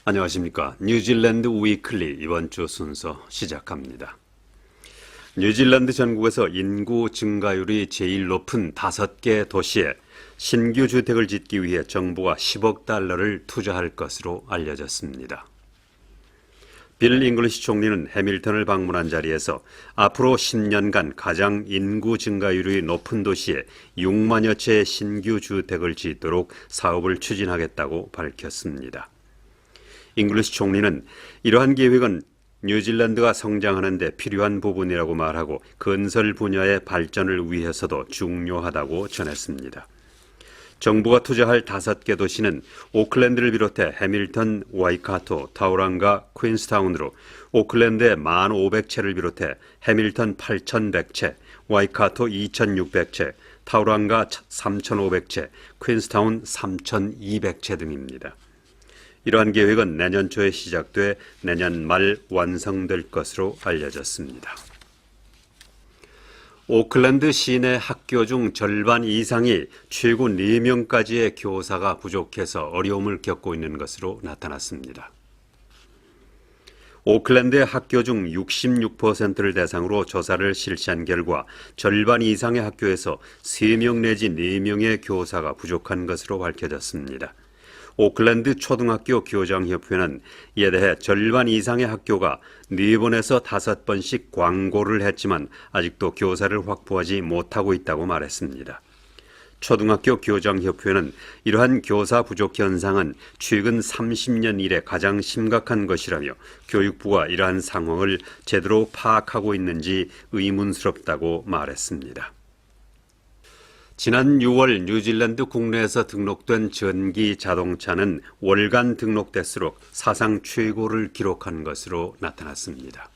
안녕하십니까. 뉴질랜드 위클리 이번 주 순서 시작합니다. 뉴질랜드 전국에서 인구 증가율이 제일 높은 5개 도시에 신규 주택을 짓기 위해 정부가 10억 달러를 투자할 것으로 알려졌습니다. 빌 잉글리시 총리는 해밀턴을 방문한 자리에서 앞으로 10년간 가장 인구 증가율이 높은 도시에 6만여 채의 신규 주택을 짓도록 사업을 추진하겠다고 밝혔습니다. 잉글리시 총리는 이러한 계획은 뉴질랜드가 성장하는 데 필요한 부분이라고 말하고 건설 분야의 발전을 위해서도 중요하다고 전했습니다. 정부가 투자할 5개 도시는 오클랜드를 비롯해 해밀턴, 와이카토, 타우랑가, 퀸스타운으로 오클랜드에 1,500채를 비롯해 해밀턴 8,100채, 와이카토 2,600채, 타우랑가 3,500채, 퀸스타운 3,200채 등입니다. 이러한 계획은 내년 초에 시작돼 내년 말 완성될 것으로 알려졌습니다. 오클랜드 시내 학교 중 절반 이상이 최고 4명까지의 교사가 부족해서 어려움을 겪고 있는 것으로 나타났습니다. 오클랜드의 학교 중 66%를 대상으로 조사를 실시한 결과 절반 이상의 학교에서 3명 내지 4명의 교사가 부족한 것으로 밝혀졌습니다. 오클랜드 초등학교 교장협회는 이에 대해 절반 이상의 학교가 4번에서 5번씩 광고를 했지만 아직도 교사를 확보하지 못하고 있다고 말했습니다. 초등학교 교장협회는 이러한 교사 부족 현상은 최근 30년 이래 가장 심각한 것이라며 교육부가 이러한 상황을 제대로 파악하고 있는지 의문스럽다고 말했습니다. 지난 6월 뉴질랜드 국내에서 등록된 전기 자동차는 월간 등록 대수로 사상 최고를 기록한 것으로 나타났습니다.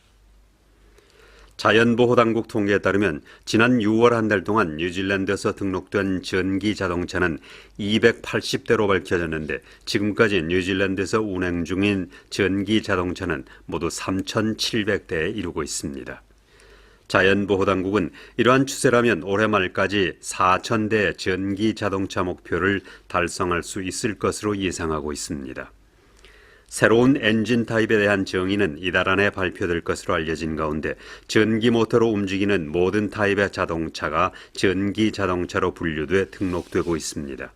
자연보호당국 통계에 따르면 지난 6월 한 달 동안 뉴질랜드에서 등록된 전기 자동차는 280대로 밝혀졌는데 지금까지 뉴질랜드에서 운행 중인 전기 자동차는 모두 3,700대에 이르고 있습니다. 자연보호당국은 이러한 추세라면 올해 말까지 4,000대 전기 자동차 목표를 달성할 수 있을 것으로 예상하고 있습니다. 새로운 엔진 타입에 대한 정의는 이달 안에 발표될 것으로 알려진 가운데 전기 모터로 움직이는 모든 타입의 자동차가 전기 자동차로 분류돼 등록되고 있습니다.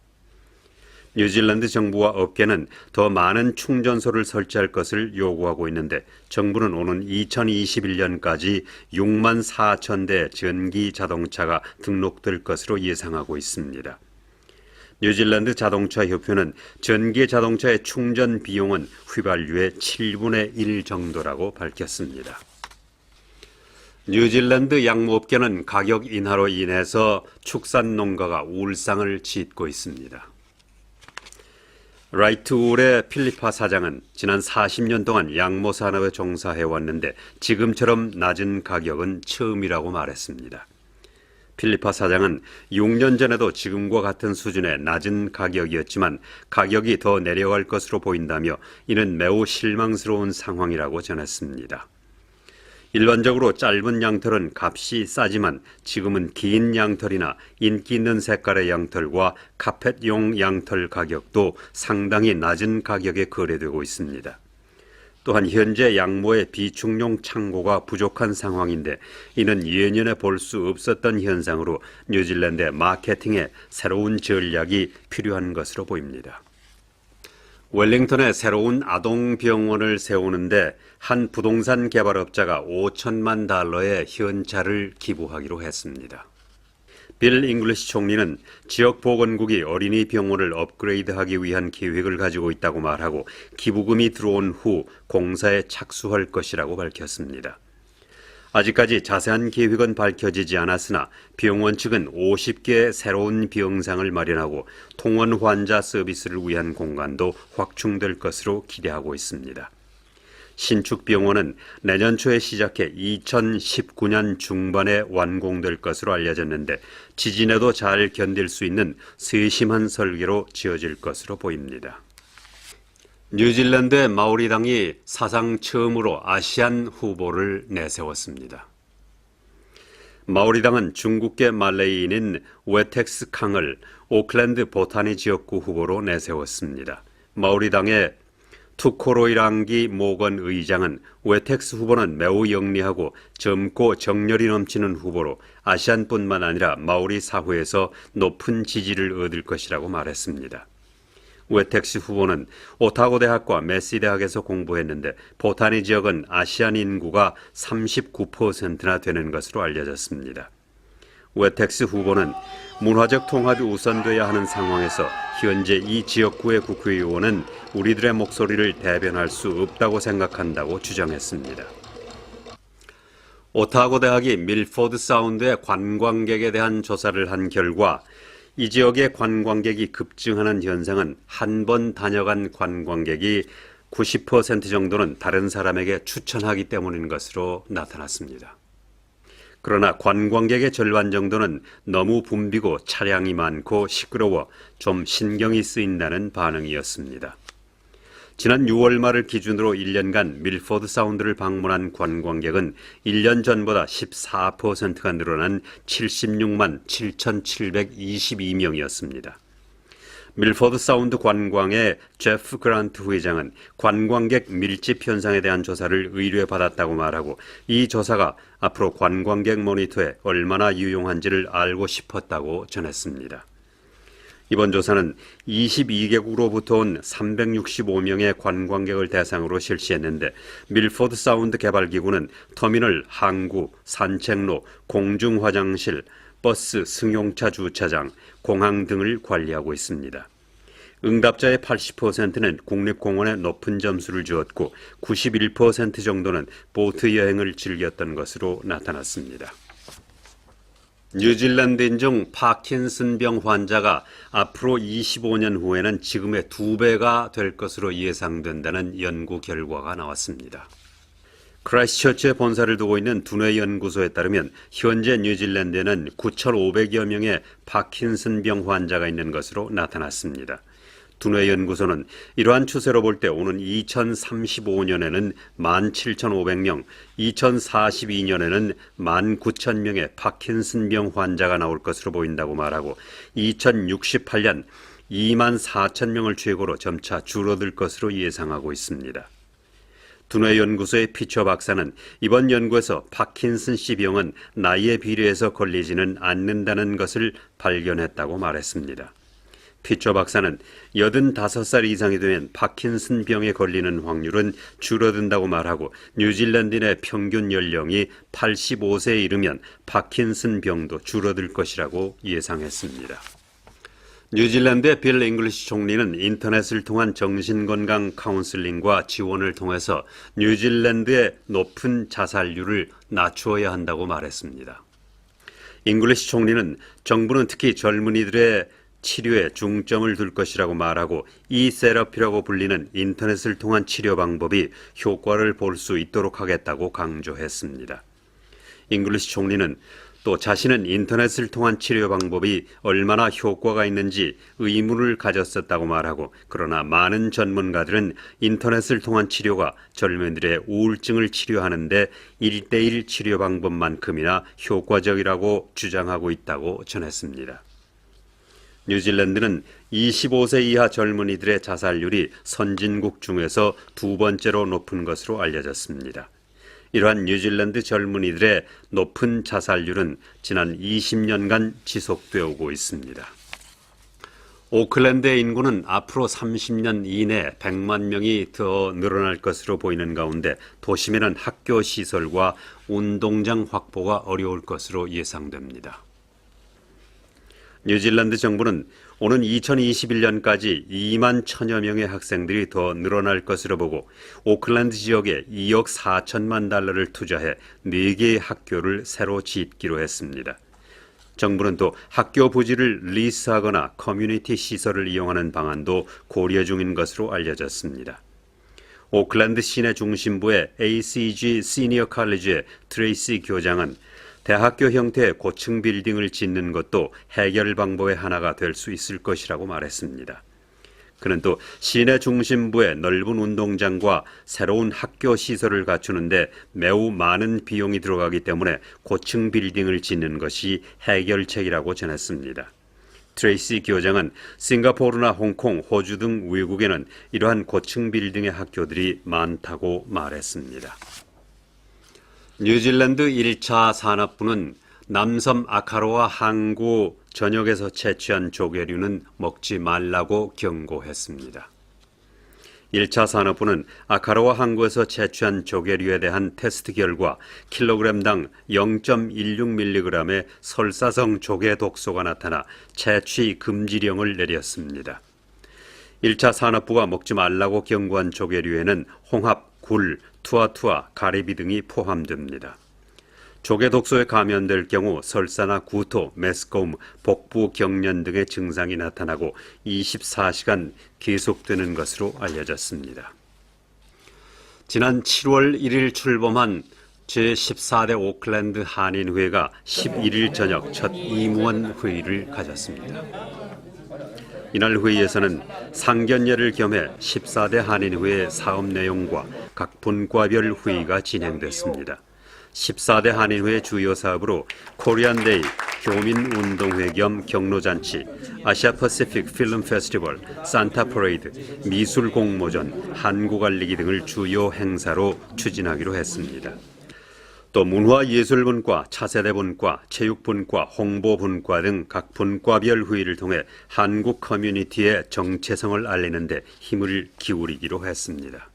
뉴질랜드 정부와 업계는 더 많은 충전소를 설치할 것을 요구하고 있는데 정부는 오는 2021년까지 6만 4천 대 전기 자동차가 등록될 것으로 예상하고 있습니다. 뉴질랜드 자동차 협회는 전기 자동차의 충전 비용은 휘발유의 7분의 1 정도라고 밝혔습니다. 뉴질랜드 양모업계는 가격 인하로 인해서 축산 농가가 울상을 짓고 있습니다. 라이트울의 필리파 사장은 지난 40년 동안 양모 산업에 종사해왔는데 지금처럼 낮은 가격은 처음이라고 말했습니다. 필리파 사장은 6년 전에도 지금과 같은 수준의 낮은 가격이었지만 가격이 더 내려갈 것으로 보인다며 이는 매우 실망스러운 상황이라고 전했습니다. 일반적으로 짧은 양털은 값이 싸지만 지금은 긴 양털이나 인기 있는 색깔의 양털과 카펫용 양털 가격도 상당히 낮은 가격에 거래되고 있습니다. 또한 현재 양모의 비축용 창고가 부족한 상황인데 이는 예년에 볼 수 없었던 현상으로 뉴질랜드의 마케팅에 새로운 전략이 필요한 것으로 보입니다. 웰링턴에 새로운 아동병원을 세우는데 한 부동산 개발업자가 5천만 달러의 현찰을 기부하기로 했습니다. 빌 잉글리시 총리는 지역보건국이 어린이 병원을 업그레이드하기 위한 계획을 가지고 있다고 말하고 기부금이 들어온 후 공사에 착수할 것이라고 밝혔습니다. 아직까지 자세한 계획은 밝혀지지 않았으나 병원 측은 50개의 새로운 병상을 마련하고 통원 환자 서비스를 위한 공간도 확충될 것으로 기대하고 있습니다. 신축 병원은 내년 초에 시작해 2019년 중반에 완공될 것으로 알려졌는데 지진에도 잘 견딜 수 있는 세심한 설계로 지어질 것으로 보입니다. 뉴질랜드의 마오리당이 사상 처음으로 아시안 후보를 내세웠습니다. 마오리당은 중국계 말레이인인 웨텍스 캉을 오클랜드 보타니 지역구 후보로 내세웠습니다. 마오리당의 투코로이랑기 모건 의장은 웨텍스 후보는 매우 영리하고 젊고 정열이 넘치는 후보로 아시안뿐만 아니라 마오리 사회에서 높은 지지를 얻을 것이라고 말했습니다. 웨텍스 후보는 오타고 대학과 메시 대학에서 공부했는데 포타니 지역은 아시안 인구가 39%나 되는 것으로 알려졌습니다. 웨텍스 후보는 문화적 통합이 우선돼야 하는 상황에서 현재 이 지역구의 국회의원은 우리들의 목소리를 대변할 수 없다고 생각한다고 주장했습니다. 오타고 대학이 밀포드 사운드의 관광객에 대한 조사를 한 결과 이 지역의 관광객이 급증하는 현상은 한 번 다녀간 관광객이 90% 정도는 다른 사람에게 추천하기 때문인 것으로 나타났습니다. 그러나 관광객의 절반 정도는 너무 붐비고 차량이 많고 시끄러워 좀 신경이 쓰인다는 반응이었습니다. 지난 6월 말을 기준으로 1년간 밀포드 사운드를 방문한 관광객은 1년 전보다 14%가 늘어난 76만 7,722명이었습니다. 밀포드 사운드 관광의 제프 그란트 회장은 관광객 밀집 현상에 대한 조사를 의뢰받았다고 말하고 이 조사가 앞으로 관광객 모니터에 얼마나 유용한지를 알고 싶었다고 전했습니다. 이번 조사는 22개국으로부터 온 365명의 관광객을 대상으로 실시했는데 밀포드 사운드 개발기구는 터미널, 항구, 산책로, 공중화장실, 버스, 승용차 주차장, 공항 등을 관리하고 있습니다. 응답자의 80%는 국립공원에 높은 점수를 주었고 91% 정도는 보트 여행을 즐겼던 것으로 나타났습니다. 뉴질랜드인 중 파킨슨병 환자가 앞으로 25년 후에는 지금의 2배가 될 것으로 예상된다는 연구 결과가 나왔습니다. 크라이스트처치에 본사를 두고 있는 두뇌 연구소에 따르면 현재 뉴질랜드에는 9,500여 명의 파킨슨병 환자가 있는 것으로 나타났습니다. 두뇌 연구소는 이러한 추세로 볼 때 오는 2035년에는 17,500명, 2042년에는 19,000명의 파킨슨병 환자가 나올 것으로 보인다고 말하고 2068년 24,000명을 최고로 점차 줄어들 것으로 예상하고 있습니다. 두뇌 연구소의 피처 박사는 이번 연구에서 파킨슨씨 병은 나이에 비례해서 걸리지는 않는다는 것을 발견했다고 말했습니다. 피처 박사는 85살 이상이 되면 파킨슨 병에 걸리는 확률은 줄어든다고 말하고 뉴질랜드인의 평균 연령이 85세에 이르면 파킨슨 병도 줄어들 것이라고 예상했습니다. 뉴질랜드의 빌 잉글리시 총리는 인터넷을 통한 정신건강 카운슬링과 지원을 통해서 뉴질랜드의 높은 자살률을 낮추어야 한다고 말했습니다. 잉글리시 총리는 정부는 특히 젊은이들의 치료에 중점을 둘 것이라고 말하고 이 세러피라고 불리는 인터넷을 통한 치료 방법이 효과를 볼 수 있도록 하겠다고 강조했습니다. 잉글리시 총리는 또 자신은 인터넷을 통한 치료 방법이 얼마나 효과가 있는지 의문을 가졌었다고 말하고 그러나 많은 전문가들은 인터넷을 통한 치료가 젊은이들의 우울증을 치료하는 데 1:1 치료 방법만큼이나 효과적이라고 주장하고 있다고 전했습니다. 뉴질랜드는 25세 이하 젊은이들의 자살률이 선진국 중에서 두 번째로 높은 것으로 알려졌습니다. 이러한 뉴질랜드 젊은이들의 높은 자살률은 지난 20년간 지속되어 오고 있습니다. 오클랜드의 인구는 앞으로 30년 이내 100만 명이 더 늘어날 것으로 보이는 가운데 도심에는 학교 시설과 운동장 확보가 어려울 것으로 예상됩니다. 뉴질랜드 정부는 오는 2021년까지 2만 1천여 명의 학생들이 더 늘어날 것으로 보고 오클랜드 지역에 2억 4천만 달러를 투자해 4개의 학교를 새로 짓기로 했습니다. 정부는 또 학교 부지를 리스하거나 커뮤니티 시설을 이용하는 방안도 고려 중인 것으로 알려졌습니다. 오클랜드 시내 중심부의 ACG 시니어 칼리지의 트레이시 교장은 대학교 형태의 고층 빌딩을 짓는 것도 해결 방법의 하나가 될 수 있을 것이라고 말했습니다. 그는 또 시내 중심부에 넓은 운동장과 새로운 학교 시설을 갖추는데 매우 많은 비용이 들어가기 때문에 고층 빌딩을 짓는 것이 해결책이라고 전했습니다. 트레이시 교장은 싱가포르나 홍콩, 호주 등 외국에는 이러한 고층 빌딩의 학교들이 많다고 말했습니다. 뉴질랜드 1차 산업부는 남섬 아카로아 항구 전역에서 채취한 조개류는 먹지 말라고 경고했습니다. 1차 산업부는 아카로아 항구에서 채취한 조개류에 대한 테스트 결과 킬로그램당 0.16mg의 설사성 조개 독소가 나타나 채취 금지령을 내렸습니다. 1차 산업부가 먹지 말라고 경고한 조개류에는 홍합, 굴, 투아투아, 가리비 등이 포함됩니다. 조개 독소에 감염될 경우 설사나 구토, 메스꺼움, 복부 경련 등의 증상이 나타나고 24시간 계속되는 것으로 알려졌습니다. 지난 7월 1일 출범한 제14대 오클랜드 한인회가 11일 저녁 첫 임원 회의를 가졌습니다. 이날 회의에서는 상견례를 겸해 14대 한인회의 사업 내용과 각 분과별 회의가 진행됐습니다. 14대 한인회 주요 사업으로 코리안데이, 교민운동회 겸 경로잔치, 아시아 퍼시픽 필름 페스티벌, 산타 퍼레이드, 미술 공모전, 한국 알리기 등을 주요 행사로 추진하기로 했습니다. 또 문화예술분과, 차세대분과, 체육분과, 홍보분과 등 각 분과별 회의를 통해 한국 커뮤니티의 정체성을 알리는 데 힘을 기울이기로 했습니다.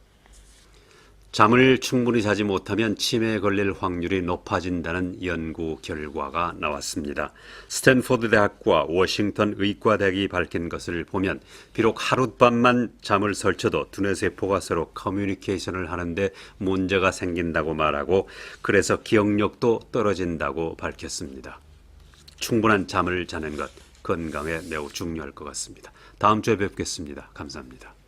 잠을 충분히 자지 못하면 치매에 걸릴 확률이 높아진다는 연구 결과가 나왔습니다. 스탠포드 대학과 워싱턴 의과대학이 밝힌 것을 보면 비록 하룻밤만 잠을 설쳐도 두뇌 세포가 서로 커뮤니케이션을 하는데 문제가 생긴다고 말하고 그래서 기억력도 떨어진다고 밝혔습니다. 충분한 잠을 자는 것 건강에 매우 중요할 것 같습니다. 다음 주에 뵙겠습니다. 감사합니다.